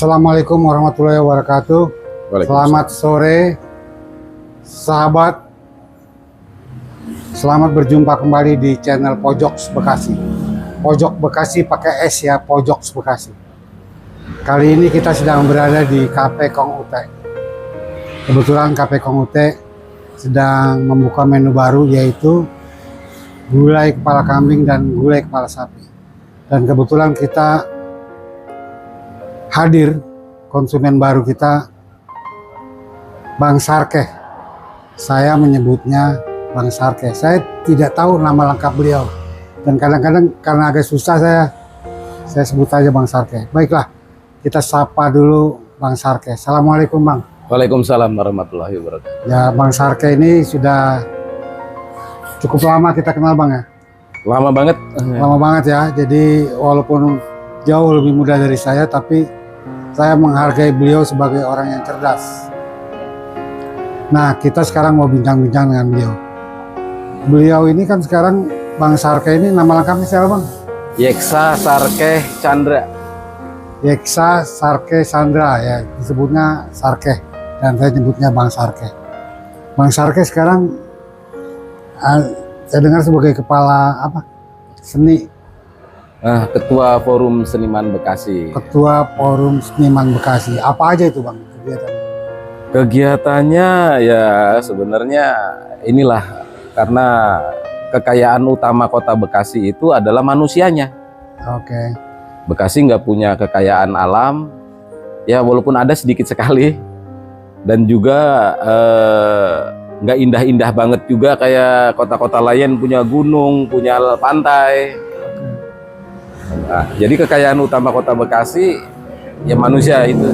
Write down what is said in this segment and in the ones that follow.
Assalamualaikum warahmatullahi wabarakatuh. Selamat sore, sahabat. Selamat berjumpa kembali di channel Pojok Bekasi. Pojok Bekasi pakai S ya, Pojok Bekasi. Kali ini kita sedang berada di Cafe Kong Ute. Kebetulan Cafe Kong Ute sedang membuka menu baru, yaitu gulai kepala kambing dan gulai kepala sapi. Dan kebetulan kita hadir konsumen baru kita, Bang Sarkeh. Saya menyebutnya Bang Sarkeh. Saya tidak tahu nama lengkap beliau, dan kadang-kadang karena agak susah saya sebut aja Bang Sarkeh. Baiklah, kita sapa dulu Bang Sarkeh. Assalamualaikum Bang. Waalaikumsalam warahmatullahi wabarakatuh. Ya, Bang Sarkeh ini sudah cukup lama kita kenal Bang ya. Lama banget. Lama banget ya. Jadi walaupun jauh lebih muda dari saya, tapi saya menghargai beliau sebagai orang yang cerdas. Nah, kita sekarang mau bincang-bincang dengan beliau. Beliau ini kan sekarang, Bang Sarkeh ini nama lengkapnya siapa Bang? Yeksa Sarkeh Chandra. Yeksa Sarkeh Chandra ya, disebutnya Sarkeh, dan saya nyebutnya Bang Sarkeh. Bang Sarkeh sekarang saya dengar sebagai kepala apa? Seni. Ketua Forum Seniman Bekasi. Ketua Forum Seniman Bekasi. Apa aja itu Bang kegiatannya? Kegiatannya ya sebenarnya inilah, karena kekayaan utama kota Bekasi itu adalah manusianya. Oke. Bekasi nggak punya kekayaan alam, ya walaupun ada sedikit sekali, dan juga nggak indah-indah banget juga kayak kota-kota lain punya gunung, punya pantai. Nah, jadi kekayaan utama kota Bekasi ya manusia itu.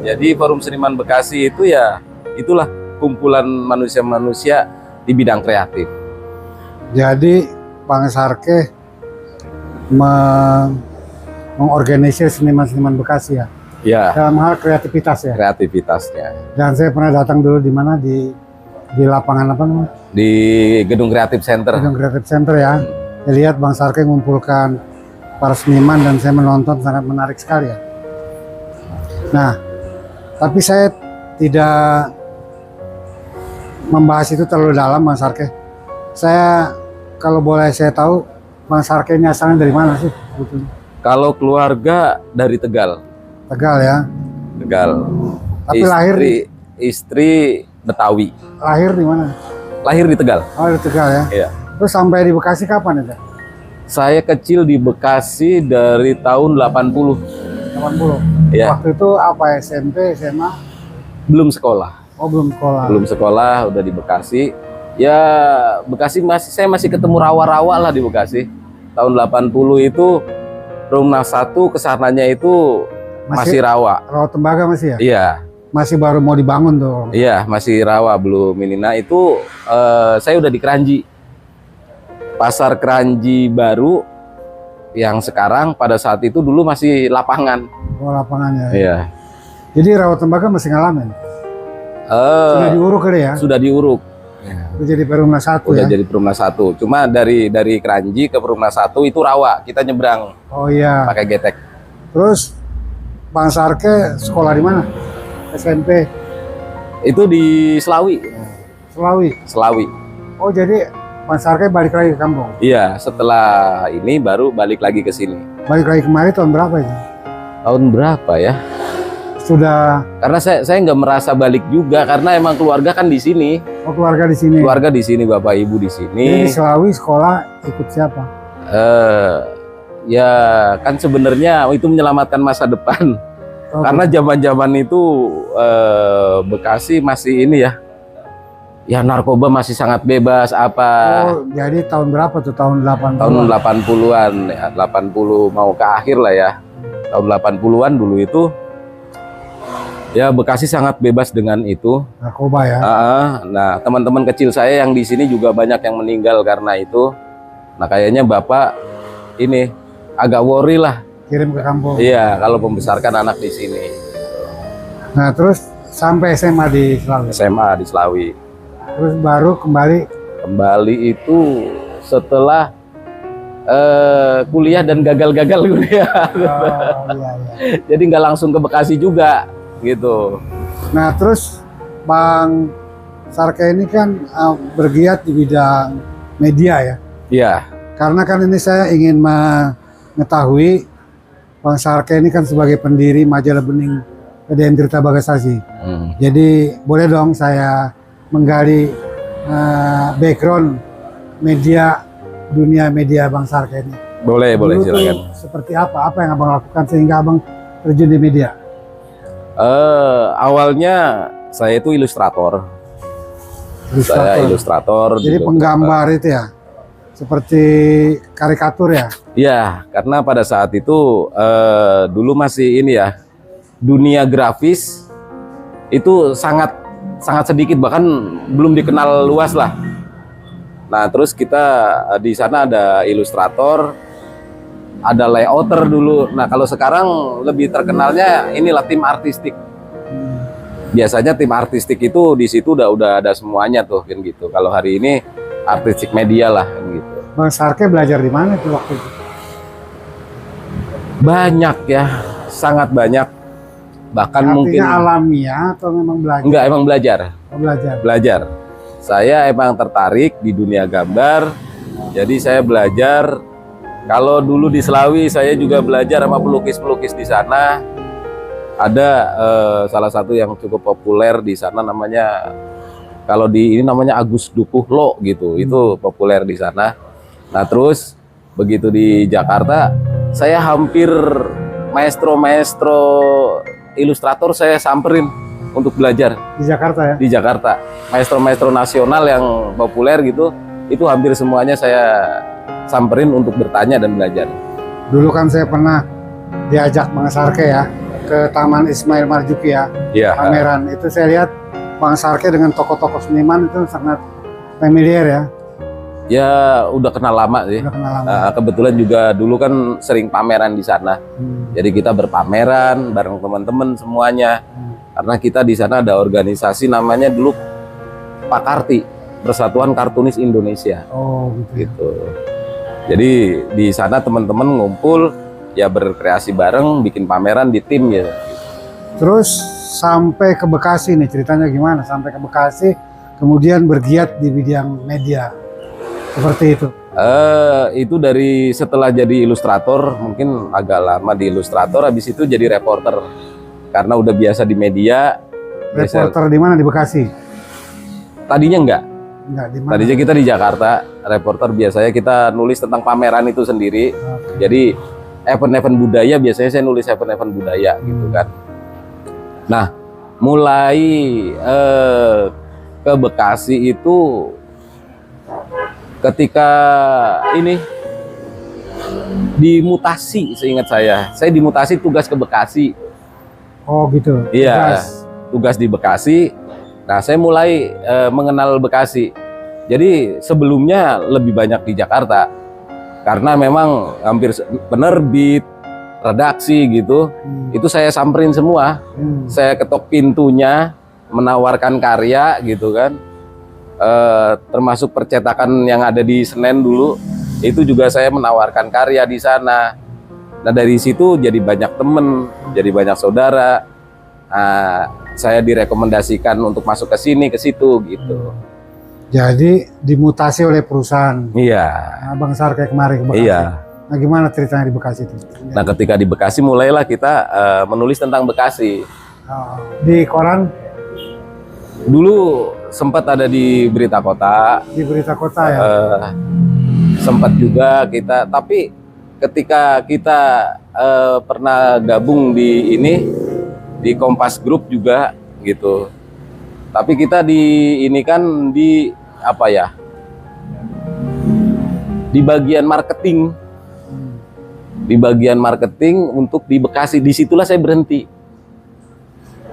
Jadi Forum Seniman Bekasi itu ya itulah kumpulan manusia-manusia di bidang kreatif. Jadi Bang Sarkeh mengorganisir seniman-seniman Bekasi ya. Ya. Dalam hal kreativitas ya. Kreativitasnya. Dan saya pernah datang dulu di mana di lapangan apa namanya? Di Gedung Kreatif Center. Gedung Kreatif Center ya. Saya lihat Bang Sarkeh mengumpulkan para seniman dan saya menonton, sangat menarik sekali ya. Nah, tapi saya tidak membahas itu terlalu dalam Bang Sarkeh. Saya, kalau boleh saya tahu, Bang Sarkeh ini asalnya dari mana sih? Kalau keluarga dari Tegal. Tegal ya. Tegal. Tapi istri Betawi. Lahir di mana? Lahir di Tegal. Oh, di Tegal ya. Iya. Terus sampai di Bekasi kapan itu? Saya kecil di Bekasi dari tahun 80. 80. Iya. Waktu itu apa, SMP, SMA? Belum sekolah. Oh, belum sekolah. Belum sekolah, udah di Bekasi. Ya, Bekasi saya masih ketemu rawa-rawa lah di Bekasi. Tahun 80 itu Rumah 1 kesananya itu masih rawa. Rawa Tembaga masih ya? Iya. Masih baru mau dibangun tuh. Iya, masih rawa, belum ini. Nah, itu saya udah di Keranji. Pasar Keranji baru yang sekarang pada saat itu dulu masih lapangan. Oh, lapangannya. Iya. Jadi Rawa Tembaga masih ngalamin? Sudah diuruk kali ya? Sudah diuruk. Udah jadi Perumna 1 ya? Udah jadi Perumna 1. Cuma dari Keranji ke Perumna 1 itu rawa. Kita nyebrang. Oh iya. Pakai getek. Terus Bang Sarkeh sekolah di mana? SMP? Itu di Selawi. Selawi. Oh, jadi Bang Sarkeh balik lagi ke kampung? Iya, setelah ini baru balik lagi ke sini. Balik lagi kemarin tahun berapa itu? Tahun berapa ya? Sudah. Karena saya nggak merasa balik juga, karena emang keluarga kan di sini. Oh, keluarga di sini. Keluarga di sini, bapak ibu di sini. Jadi di Selawi sekolah ikut siapa? Ya kan sebenarnya itu menyelamatkan masa depan. Oh, karena zaman-zaman itu Bekasi masih ini ya. Ya narkoba masih sangat bebas apa. Oh, jadi tahun berapa tuh? Tahun 80-an? Tahun 80-an ya, 80 mau ke akhir lah ya. Tahun 80-an dulu itu ya Bekasi sangat bebas dengan itu. Narkoba ya. Nah, teman-teman kecil saya yang di sini juga banyak yang meninggal karena itu. Nah, kayaknya Bapak ini agak worry lah. Kirim ke kampung. Iya, kalau membesarkan anak di sini. Nah, terus sampai SMA di Selawi. SMA di Selawi. Terus baru kembali itu setelah kuliah dan gagal-gagal kuliah. Oh, iya, iya. Jadi nggak langsung ke Bekasi juga gitu. Nah, terus Bang Sarke ini kan bergiat di bidang media ya. Iya. Karena kan ini saya ingin mengetahui Bang Sarke ini kan sebagai pendiri majalah Bening PDN Tirta Bagasasi. Jadi boleh dong saya menggali background dunia media Bang Sarke ini. Boleh Dulu tuh silakan. seperti apa yang abang lakukan sehingga abang terjun di media? Awalnya saya itu ilustrator. Saya ilustrator. Jadi juga penggambar itu ya, seperti karikatur ya. Iya, karena pada saat itu dulu masih ini ya, dunia grafis itu sangat sedikit, bahkan belum dikenal luas lah. Nah, terus kita di sana ada ilustrator, ada layouter dulu. Nah, kalau sekarang lebih terkenalnya inilah tim artistik. Biasanya tim artistik itu di situ udah ada semuanya tuh kan gitu. Kalau hari ini artistik media lah kan gitu. Bang Sarke belajar di mana tuh waktu itu? Banyak ya, sangat banyak. Bahkan Artinya mungkin alamiah atau memang belajar? enggak, emang belajar. Oh, belajar. Belajar. Saya emang tertarik di dunia gambar. Jadi saya belajar. Kalau dulu di Selawi saya juga belajar sama pelukis-pelukis di sana. Ada salah satu yang cukup populer di sana namanya, kalau di ini namanya Agus Dukuh Lo gitu. Itu populer di sana. Nah, terus begitu di Jakarta, saya hampir maestro ilustrator saya samperin untuk belajar Di Jakarta ya? di Jakarta. Maestro nasional yang populer gitu, itu hampir semuanya saya samperin untuk bertanya dan belajar. Dulu kan saya pernah diajak Bang Sarke ya ke Taman Ismail Marzuki ya, Iya. pameran. Itu saya lihat Bang Sarke dengan tokoh-tokoh seniman itu sangat familiar ya. Ya udah kenal lama sih. Udah kenal lama. Kebetulan juga dulu kan sering pameran di sana. Jadi kita berpameran bareng teman-teman semuanya. Karena kita di sana ada organisasi namanya dulu Pakarti, Persatuan Kartunis Indonesia. Oh gitu. Gitu. Jadi di sana teman-teman ngumpul, ya berkreasi bareng, bikin pameran di tim ya. Terus sampai ke Bekasi nih, ceritanya gimana? Sampai ke Bekasi, kemudian bergiat di bidang media, seperti itu. Itu dari setelah jadi ilustrator, mungkin agak lama di ilustrator, habis itu jadi reporter. Karena udah biasa di media. Reporter di mana? Di Bekasi? Tadinya enggak. Enggak, di mana? Tadinya kita di Jakarta, reporter biasanya kita nulis tentang pameran itu sendiri. Jadi event-event budaya, biasanya saya nulis event-event budaya gitu kan. Nah, mulai ke Bekasi itu ketika ini dimutasi, seingat saya dimutasi tugas ke Bekasi. Oh gitu. Iya, tugas di Bekasi. Nah, saya mulai mengenal Bekasi. Jadi sebelumnya lebih banyak di Jakarta, karena memang hampir penerbit, redaksi gitu, itu saya samperin semua. Saya ketok pintunya, menawarkan karya gitu kan. Termasuk percetakan yang ada di Senen dulu, itu juga saya menawarkan karya di sana. Nah, dari situ jadi banyak temen, jadi banyak saudara. Saya direkomendasikan untuk masuk ke sini, ke situ gitu. Jadi dimutasi oleh perusahaan. Iya. Bang Sarke kemarin ke Bekasi. Iya. Nah, gimana ceritanya di Bekasi itu? Nah, ketika di Bekasi mulailah kita menulis tentang Bekasi. Di koran? Dulu sempat ada di Berita Kota. Di Berita Kota ya? Sempat juga kita, tapi ketika kita pernah gabung di ini, di Kompas Group juga gitu. Tapi kita ini kan di apa ya? Di bagian marketing. Di bagian marketing untuk di Bekasi. Disitulah saya berhenti.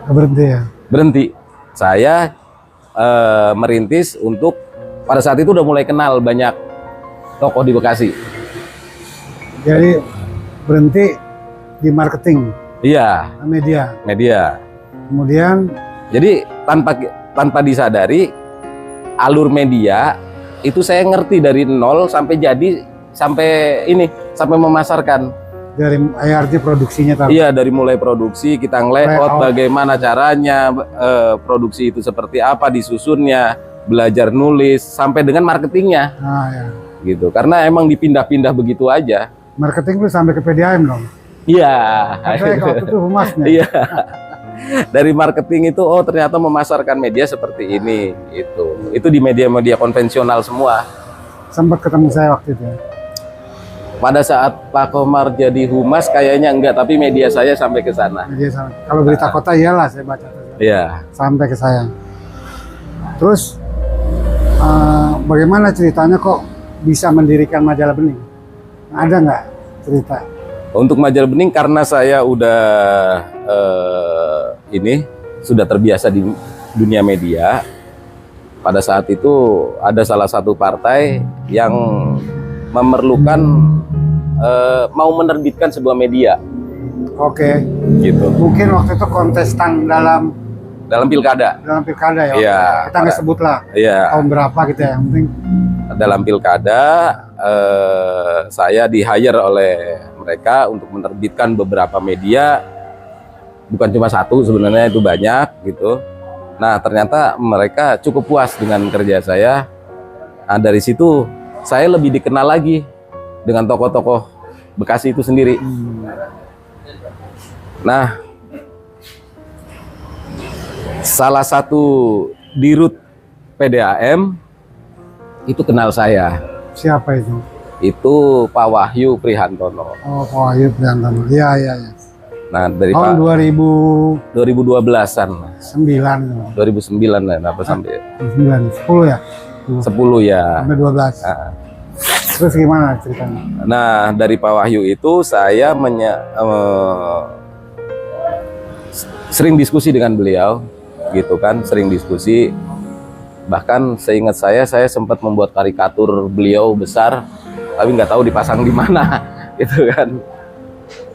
Berhenti ya? Berhenti. Saya merintis untuk, pada saat itu udah mulai kenal banyak tokoh di Bekasi. Jadi berhenti di marketing. Iya. Media. Kemudian jadi tanpa disadari alur media itu saya ngerti dari nol sampai jadi sampai ini, sampai memasarkan. Dari ART produksinya tahu. Iya, dari mulai produksi kita nge-layout bagaimana caranya, produksi itu seperti apa, disusunnya, belajar nulis, sampai dengan marketingnya. Nah, ya. Gitu, karena emang dipindah-pindah begitu aja. Marketing lu sampai ke PDAM dong? Iya. Sampai waktu itu humasnya? Iya. Dari marketing itu, oh ternyata memasarkan media seperti ini. Itu di media-media konvensional semua. Sempat ketemu saya waktu itu ya? Pada saat Pak Komar jadi humas kayaknya enggak, tapi media saya sampai ke sana. Media sama. Kalau berita kota iyalah saya baca. Iya. Sampai ke saya. Terus bagaimana ceritanya kok bisa mendirikan Majalah Bening? Ada nggak cerita? Untuk Majalah Bening karena saya udah sudah terbiasa di dunia media. Pada saat itu ada salah satu partai yang memerlukan mau menerbitkan sebuah media. Oke. Gitu. Mungkin waktu itu kontestan dalam pilkada. Dalam pilkada ya. Iya. Kita nggak sebut lah. Iya. Tahun berapa gitu ya. Yang penting dalam pilkada saya di-hire oleh mereka untuk menerbitkan beberapa media, bukan cuma satu sebenarnya, itu banyak gitu. Nah ternyata mereka cukup puas dengan kerja saya. Nah, dari situ saya lebih dikenal lagi dengan tokoh-tokoh Bekasi itu sendiri. Nah, salah satu dirut PDAM itu kenal saya. siapa itu? Itu Pak Wahyu Prihantono. Oh, Pak Wahyu Prihantono. Iya, iya, iya. Nah, dari Tahun 2012-an. 2009. 2009 lah, apa sampai 9, 10 ya? 10 ya. Sampai 12. Nah, Terus gimana ceritanya? nah, dari Pak Wahyu itu saya sering diskusi dengan beliau, gitu kan, sering diskusi. Bahkan seingat saya sempat membuat karikatur beliau besar, tapi nggak tahu dipasang di mana, gitu kan.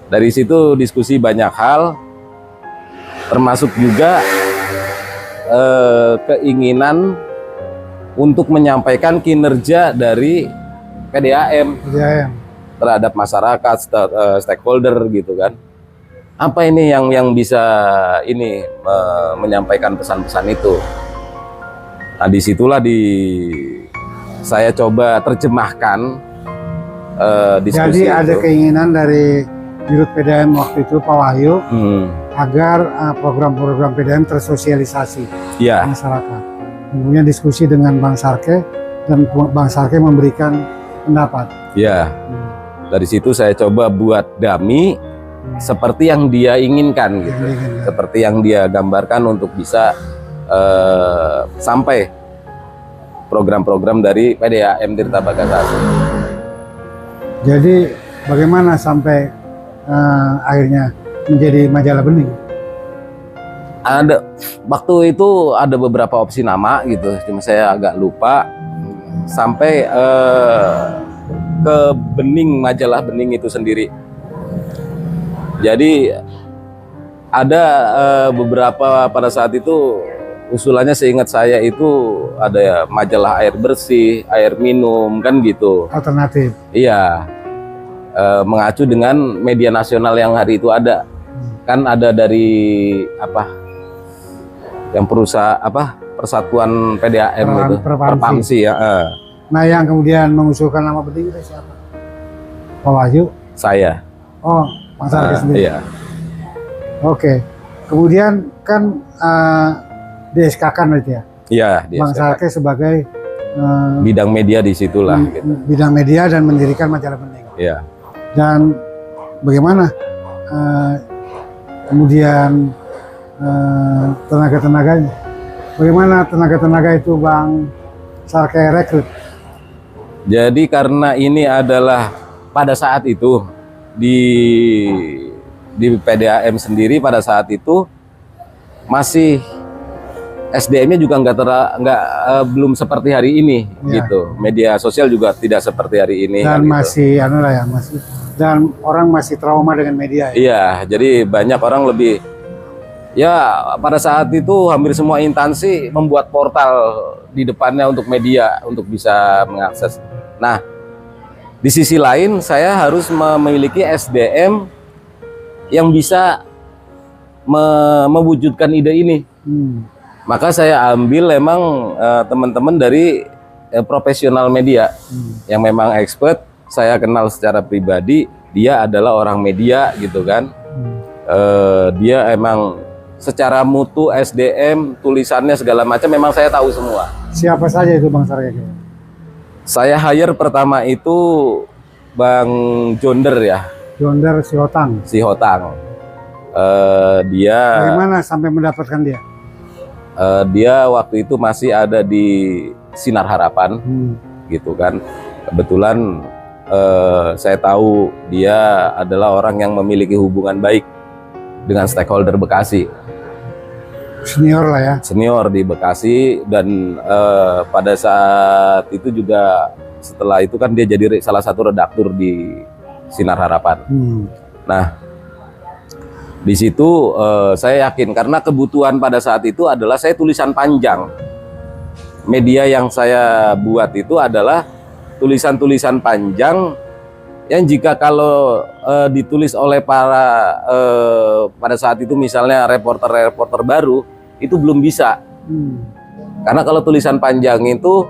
Dari situ diskusi banyak hal, termasuk juga keinginan untuk menyampaikan kinerja dari PDAM terhadap masyarakat, stakeholder gitu kan. Apa ini yang bisa menyampaikan pesan-pesan itu. Nah, disitulah saya coba terjemahkan diskusi. Jadi ada keinginan dari Dirut PDAM waktu itu Pak Wahyu agar program-program PDAM tersosialisasi ya. masyarakat. Kemudian diskusi dengan Bang Sarke dan Bang Sarke memberikan pendapat. Ya, dari situ saya coba buat dummy seperti yang dia inginkan, gitu. Seperti yang dia gambarkan untuk bisa sampai program-program dari PDAM Tirta Bagasasi. Jadi bagaimana sampai akhirnya menjadi Majalah Bening? Ada waktu itu ada beberapa opsi nama gitu, cuma saya agak lupa. Sampai ke Bening, Majalah Bening itu sendiri. Jadi ada beberapa pada saat itu usulannya, seingat saya itu ada ya, majalah air bersih, air minum kan gitu. Alternatif. Iya, mengacu dengan media nasional yang hari itu ada. Kan ada dari yang perusahaan Persatuan PDAM itu, Perpamsi ya. Nah, yang kemudian mengusulkan nama Bening itu siapa? Pak Wahyu? Saya. Oh, Bang Sarke sendiri. Iya. Oke. Kemudian kan di-SK-kan itu ya? Iya, Bang Sarke sebagai bidang media di situlah. Gitu. Bidang media dan mendirikan Majalah Bening. Iya. Dan bagaimana kemudian tenaga-tenaganya? Bagaimana tenaga-tenaga itu Bang Sarke rekrut? Jadi karena ini adalah pada saat itu di PDAM sendiri pada saat itu masih SDM-nya juga belum seperti hari ini ya. Gitu. Media sosial juga tidak seperti hari ini. Dan kan, masih gitu. masih dan orang masih trauma dengan media. Ya? Iya, jadi banyak orang lebih pada saat itu hampir semua instansi membuat portal di depannya untuk media untuk bisa mengakses. Nah, Di sisi lain saya harus memiliki SDM yang bisa mewujudkan ide ini. Maka saya ambil memang teman-teman dari profesional media yang memang expert. Saya kenal secara pribadi, dia adalah orang media gitu kan. Dia emang secara mutu, SDM, tulisannya segala macam memang saya tahu semua. Siapa saja itu Bang Sarkeke? Saya hire pertama itu Bang Jonder ya. Jonder Sihotang. Sihotang. Dia. Bagaimana sampai mendapatkan dia? Dia waktu itu masih ada di Sinar Harapan, gitu kan. Kebetulan saya tahu dia adalah orang yang memiliki hubungan baik dengan stakeholder Bekasi. Senior lah ya. Senior di Bekasi, dan pada saat itu juga setelah itu kan dia jadi salah satu redaktur di Sinar Harapan. Nah, di situ saya yakin karena kebutuhan pada saat itu adalah saya tulisan panjang. Media yang saya buat itu adalah tulisan-tulisan panjang yang jika kalau ditulis oleh para pada saat itu misalnya reporter-reporter baru itu belum bisa. Karena kalau tulisan panjang itu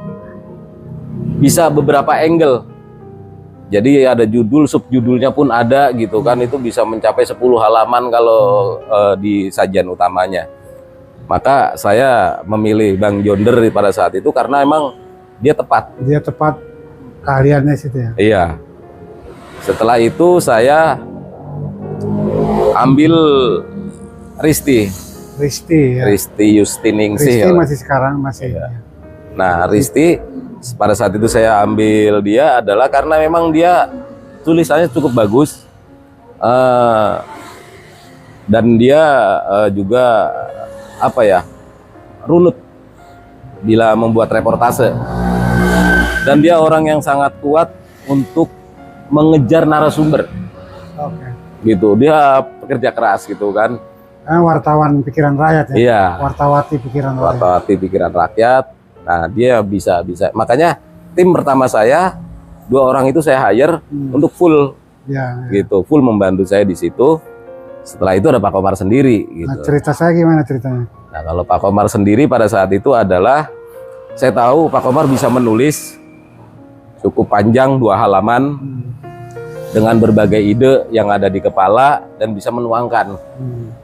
bisa beberapa angle. Jadi ada judul, subjudulnya pun ada gitu kan, itu bisa mencapai 10 halaman kalau di sajian utamanya. Maka saya memilih Bang Jonder pada saat itu karena emang dia tepat. Dia tepat keahliannya situ ya. Iya. Setelah itu saya ambil Risti ya. Risti Yustiningsih. Risti masih sekarang masih. Ya. Nah, Risti pada saat itu saya ambil dia adalah karena memang dia tulisannya cukup bagus, dan dia juga apa ya, runut bila membuat reportase, dan dia orang yang sangat kuat untuk mengejar narasumber. Gitu, dia pekerja keras gitu kan. Wartawan pikiran rakyat ya. Iya. Wartawati pikiran rakyat. Wartawati pikiran rakyat. Nah, dia bisa. Makanya tim pertama saya 2 orang itu saya hire untuk full, gitu, full membantu saya di situ. Setelah itu ada Pak Komar sendiri. Gitu. Nah, cerita saya gimana ceritanya? Nah, kalau Pak Komar sendiri pada saat itu adalah saya tahu Pak Komar bisa menulis cukup panjang 2 halaman dengan berbagai ide yang ada di kepala dan bisa menuangkan,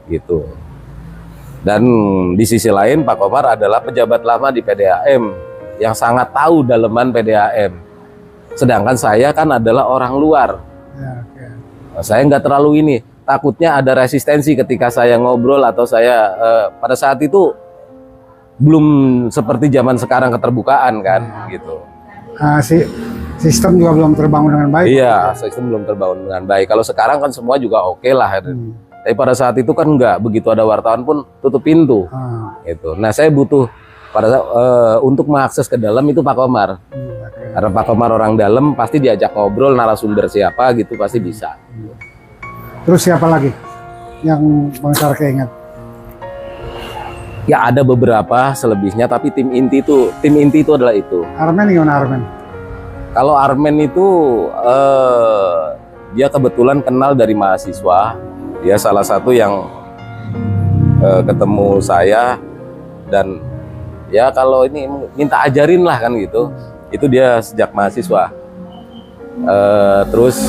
gitu. Dan di sisi lain Pak Komar adalah pejabat lama di PDAM yang sangat tahu daleman PDAM. Sedangkan saya kan adalah orang luar. Nah, saya nggak terlalu ini. Takutnya ada resistensi ketika saya ngobrol atau saya pada saat itu belum seperti zaman sekarang keterbukaan kan, gitu. Sistem juga belum terbangun dengan baik. Iya, sistem belum terbangun dengan baik. Kalau sekarang kan semua juga oke lah. Tapi pada saat itu kan enggak, begitu ada wartawan pun tutup pintu, gitu. Nah, saya butuh untuk mengakses ke dalam itu Pak Komar. Karena Pak Komar orang dalam, pasti diajak ngobrol narasumber siapa gitu pasti bisa. Terus siapa lagi yang Bang Sarkeke ingat? Ya ada beberapa selebihnya, tapi tim inti itu adalah itu. Armen gimana Armen? Kalau Armen itu dia kebetulan kenal dari mahasiswa. Dia salah satu yang ketemu saya dan ya kalau ini minta ajarin lah kan gitu. Itu dia sejak mahasiswa. Terus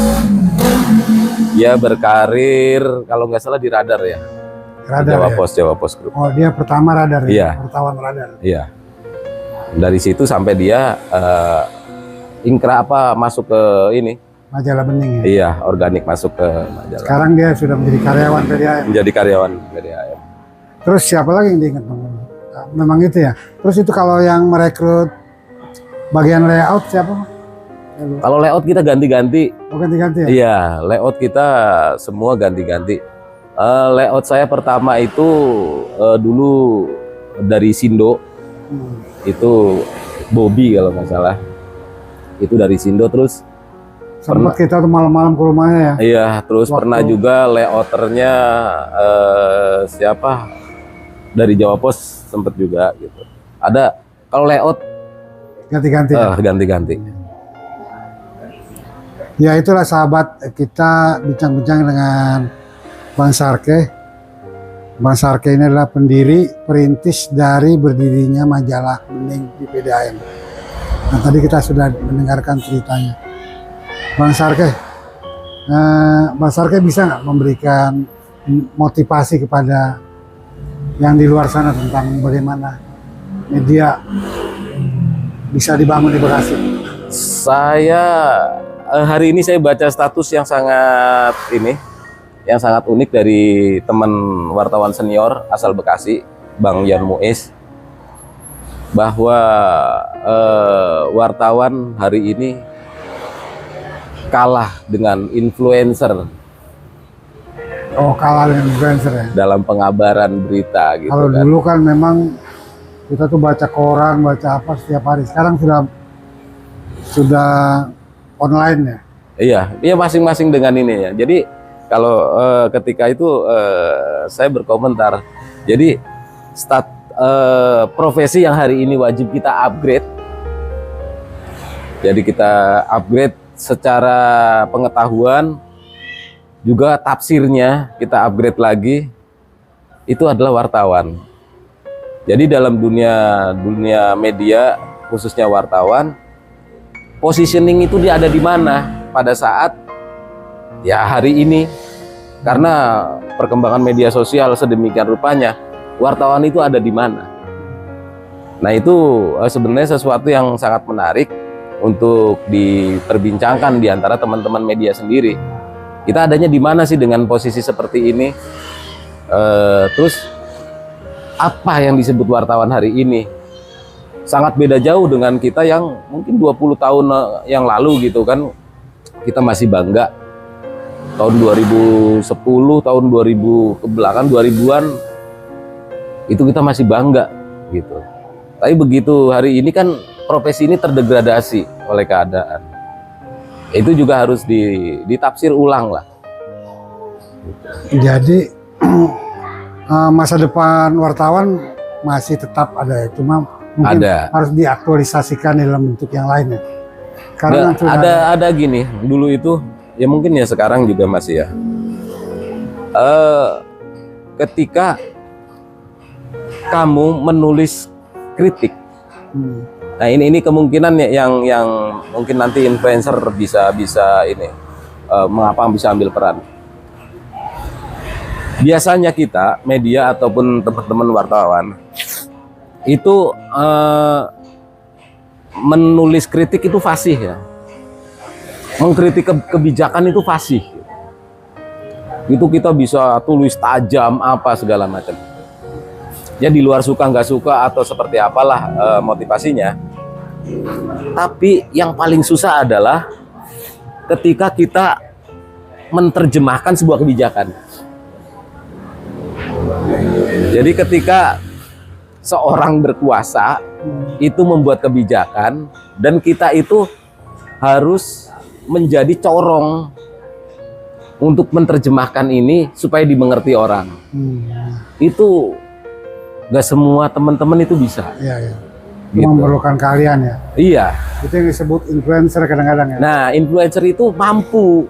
dia berkarir kalau nggak salah di Radar ya. Radar Jawa Pos Group. Oh, dia pertama Radar ya? Iya. Wartawan Radar. Iya. Dari situ sampai dia ingkrah masuk ke ini. Majalah Bening ya? Iya, organik masuk ke majalah. Sekarang dia sudah menjadi karyawan PDAM. Menjadi karyawan PDAM. Terus siapa lagi yang diingat Bang? Memang itu ya. Terus itu kalau yang merekrut bagian layout siapa? Kalau layout kita ganti-ganti. Oh, ganti-ganti ya? Iya, layout kita semua ganti-ganti. Layout saya pertama itu dulu dari Sindo. Itu Bobby kalau nggak salah. Itu dari Sindo. Terus sempat kita tuh malam-malam ke rumahnya ya? Iya, terus pernah juga layouternya siapa dari Jawa Pos sempet juga gitu. Ada kalau layout ganti-ganti. Ganti-ganti. Ya itulah sahabat, kita bincang-bincang dengan Bang Sarke. Bang Sarke ini adalah pendiri, perintis dari berdirinya majalah Bening di PDAM. Nah tadi kita sudah mendengarkan ceritanya. Bang Sarke bisa nggak memberikan motivasi kepada yang di luar sana tentang bagaimana media bisa dibangun di Bekasi? Saya hari ini saya baca status yang sangat unik dari teman wartawan senior asal Bekasi, Bang Yan Muiz, bahwa wartawan hari ini kalah dengan influencer. Oh, kalah dengan influencer ya? Dalam pengabaran berita gitu. Kalau dulu kan memang kita tuh baca koran, baca apa setiap hari. Sekarang sudah online ya? Iya masing-masing dengan ini ya. Jadi kalau ketika itu saya berkomentar, jadi profesi yang hari ini wajib kita upgrade. Jadi kita upgrade secara pengetahuan, juga tafsirnya kita upgrade lagi, itu adalah wartawan. Jadi dalam dunia media, khususnya wartawan, positioning itu dia ada di mana pada saat ya hari ini, karena perkembangan media sosial sedemikian rupanya, wartawan itu ada di mana. Nah itu sebenarnya sesuatu yang sangat menarik untuk diperbincangkan di antara teman-teman media sendiri. Kita adanya di mana sih dengan posisi seperti ini? Terus apa yang disebut wartawan hari ini? Sangat beda jauh dengan kita yang mungkin 20 tahun yang lalu gitu kan. Kita masih bangga. Tahun 2010, tahun 2000 ke belakang 2000-an itu kita masih bangga gitu. Tapi begitu hari ini kan profesi ini terdegradasi oleh keadaan. Itu juga harus ditafsir ulang lah. Jadi masa depan wartawan masih tetap ada ya, cuma mungkin harus diaktualisasikan dalam bentuk yang lainnya. Karena ada gini, dulu itu ya mungkin ya sekarang juga masih ya. Ketika kamu menulis kritik, nah ini kemungkinan yang mungkin nanti influencer bisa ini mengapa bisa ambil peran. Biasanya kita media ataupun teman-teman wartawan itu menulis kritik itu fasih ya, mengkritik kebijakan itu fasih. Itu kita bisa tulis tajam apa segala macam. Ya di luar suka nggak suka atau seperti apalah motivasinya. Tapi yang paling susah adalah ketika kita menerjemahkan sebuah kebijakan. Jadi ketika seorang berkuasa itu membuat kebijakan dan kita itu harus menjadi corong untuk menerjemahkan ini supaya dimengerti orang. Itu nggak semua teman-teman itu bisa. Iya. Gitu. Memerlukan kalian ya. Iya. Itu yang disebut influencer kadang-kadang ya. Nah, influencer itu mampu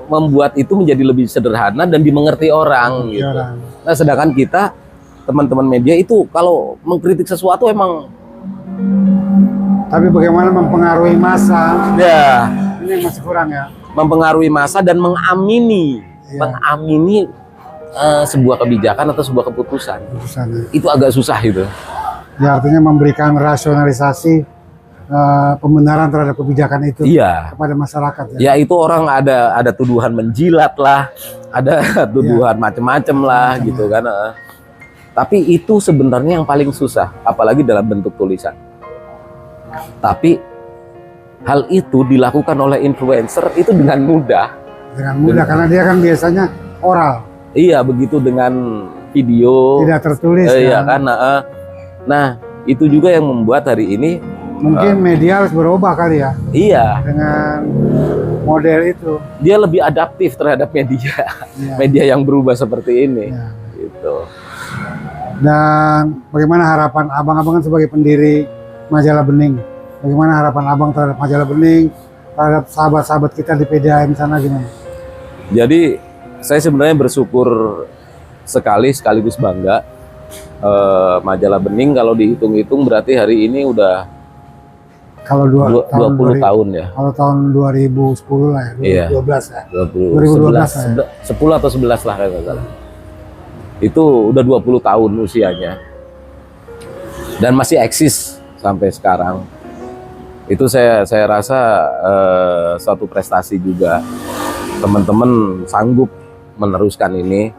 membuat itu menjadi lebih sederhana dan dimengerti orang gitu. Nah, sedangkan kita teman-teman media itu kalau mengkritik sesuatu emang. Tapi bagaimana mempengaruhi massa? Ya. Ini yang masih kurang ya. Mempengaruhi massa dan mengamini sebuah kebijakan atau sebuah keputusan. Itu agak susah itu. Ya artinya memberikan rasionalisasi pembenaran terhadap kebijakan itu kepada masyarakat. Ya itu orang ada tuduhan menjilat lah, ada tuduhan macem-macem lah gitu kan. Tapi itu sebenarnya yang paling susah, apalagi dalam bentuk tulisan. Tapi hal itu dilakukan oleh influencer itu dengan mudah. Karena dia kan biasanya oral. Iya, begitu dengan video. Tidak tertulis. Iya kan. Nah, itu juga yang membuat hari ini mungkin media harus berubah kali ya. Iya. Dengan model itu. Dia lebih adaptif terhadap media. Media yang berubah seperti ini. Gitu. Dan bagaimana harapan abang-abang kan sebagai pendiri majalah Bening? Bagaimana harapan abang terhadap majalah Bening, terhadap sahabat-sahabat kita di PDAM sana gimana? Jadi saya sebenarnya bersyukur sekali sekaligus bangga. Majalah Bening kalau dihitung-hitung berarti hari ini udah Kalau 20 tahun ya. Kalau tahun 2010 lah ya, Iya. 2012 ya. 2012 lah ya. 10 atau 11 lah kalau nggak salah. Itu udah 20 tahun usianya. Dan masih eksis sampai sekarang. Itu saya rasa suatu prestasi juga. Teman-teman sanggup meneruskan ini.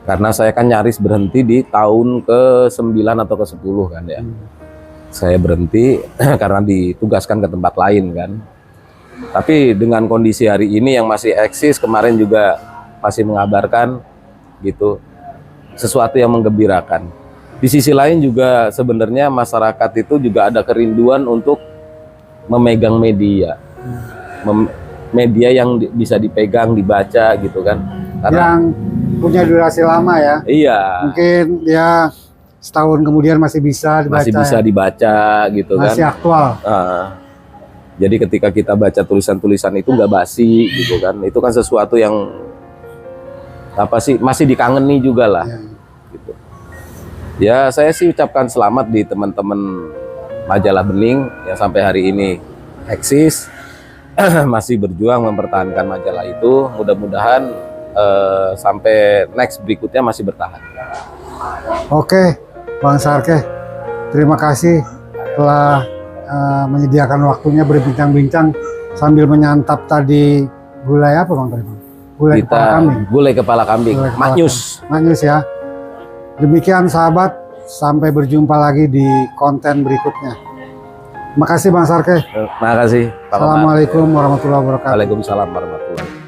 Karena saya kan nyaris berhenti di tahun ke-9 atau ke-10 kan ya. Saya berhenti karena ditugaskan ke tempat lain kan. Tapi dengan kondisi hari ini yang masih eksis, kemarin juga masih mengabarkan gitu, sesuatu yang menggembirakan. Di sisi lain juga sebenarnya masyarakat itu juga ada kerinduan untuk memegang media. Media yang bisa dipegang, dibaca gitu kan. Karena Yang punya durasi lama ya. iya, Mungkin ya setahun kemudian masih bisa dibaca. masih bisa ya. dibaca gitu kan. Masih aktual. Jadi ketika kita baca tulisan-tulisan itu nggak basi gitu kan, itu kan sesuatu yang apa sih masih dikangeni juga lah. Ya. Gitu. Ya saya sih ucapkan selamat di teman-teman Majalah Bening yang sampai hari ini eksis, masih berjuang mempertahankan majalah itu. Mudah-mudahan sampai next berikutnya masih bertahan. Oke, Bang Sarke, terima kasih telah menyediakan waktunya berbincang-bincang sambil menyantap tadi gulai apa Bang tadi? Gulai kepala kambing. Gulai kepala kambing, Gulai kepala maknyus. Maknyus ya. Demikian sahabat, sampai berjumpa lagi di konten berikutnya. Terima kasih Bang Sarke. Terima kasih. Pak Komar. Assalamualaikum warahmatullahi wabarakatuh. Waalaikumsalam warahmatullahi wabarakatuh.